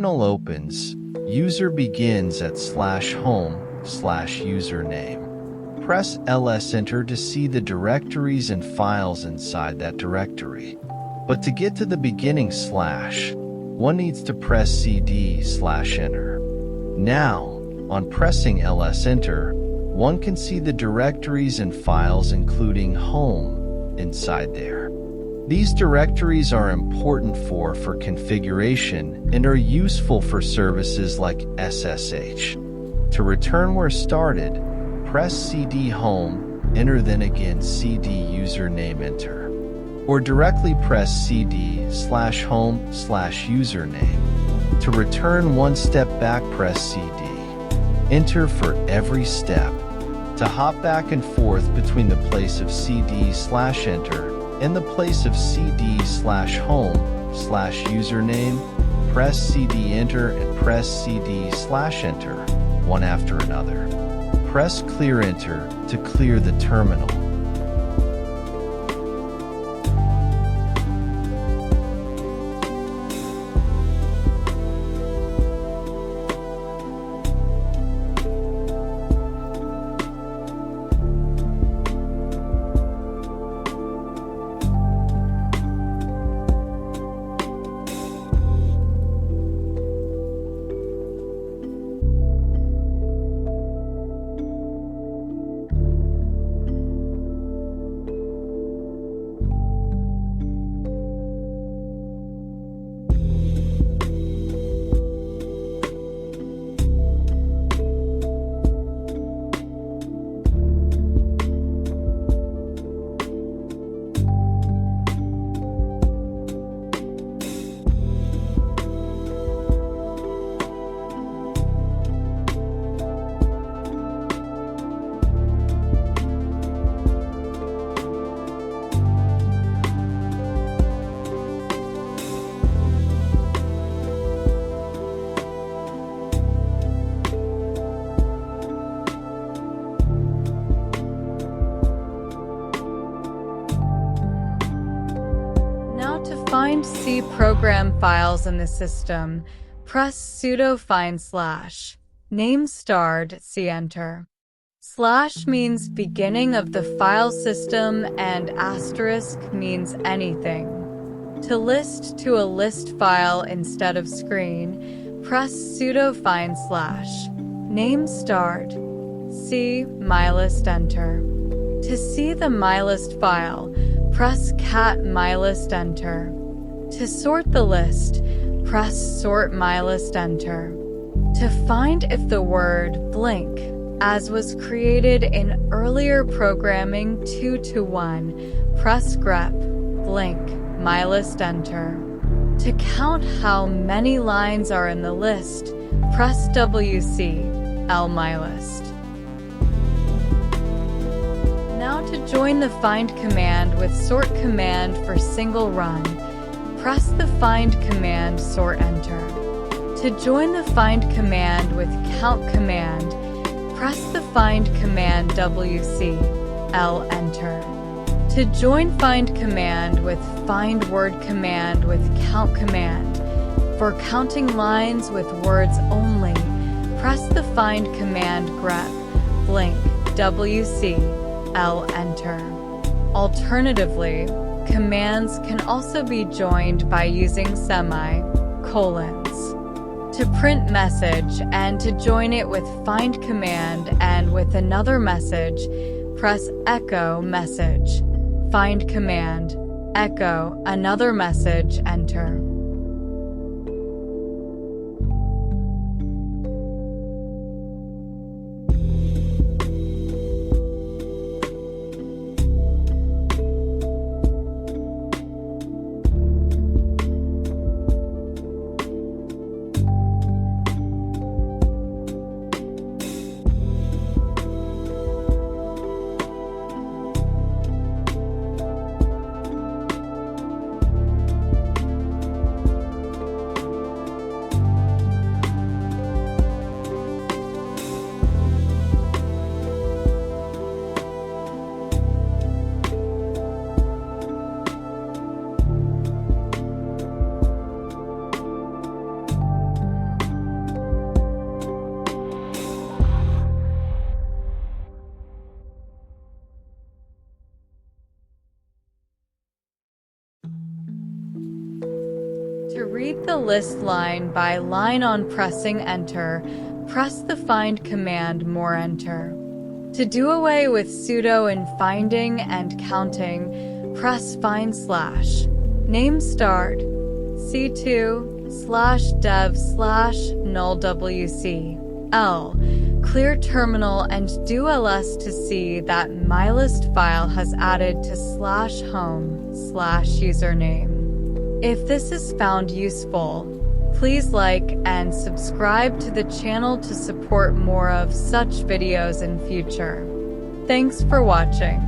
terminal opens. User begins at /home/username. Press ls enter to see the directories and files inside that directory. But to get to the beginning slash, one needs to press cd/enter. Now, on pressing ls enter, one can see the directories and files including home inside there. These directories are important for configuration and are useful for services like SSH. To return where started, press cd home, enter then again cd username enter. Or directly press cd/home/username. To return one step back, press cd. Enter for every step. To hop back and forth between the place of cd/enter and the place of cd/home/username, press cd enter and press cd/enter, one after another. Press clear enter to clear the terminal. Find C program files in the system. Press sudo find / name starred C enter. / means beginning of the file system and * means anything. To list to a list file instead of screen, press sudo find / name starred C mylist enter. To see the mylist file, press cat mylist enter. To sort the list, press sort mylist enter. To find if the word blink, as was created in earlier programming 2-to-1, press grep blink mylist enter. To count how many lines are in the list, press wc l mylist. Now to join the find command with sort command for single run, press the find command sort enter. To join the find command with count command, press the find command wc l enter. To join find command with find word command with count command, for counting lines with words only, press the find command grep blink wc l enter. Alternatively, commands can also be joined by using semicolons. To print message and to join it with find command and with another message, press echo message, find command, echo another message, enter. To read the list line by line on pressing Enter, press the Find command more Enter. To do away with sudo in finding and counting, press find slash name start c2/dev/null/wc clear terminal and do ls to see that my list file has added to /home/username. If this is found useful, please like and subscribe to the channel to support more of such videos in future. Thanks for watching.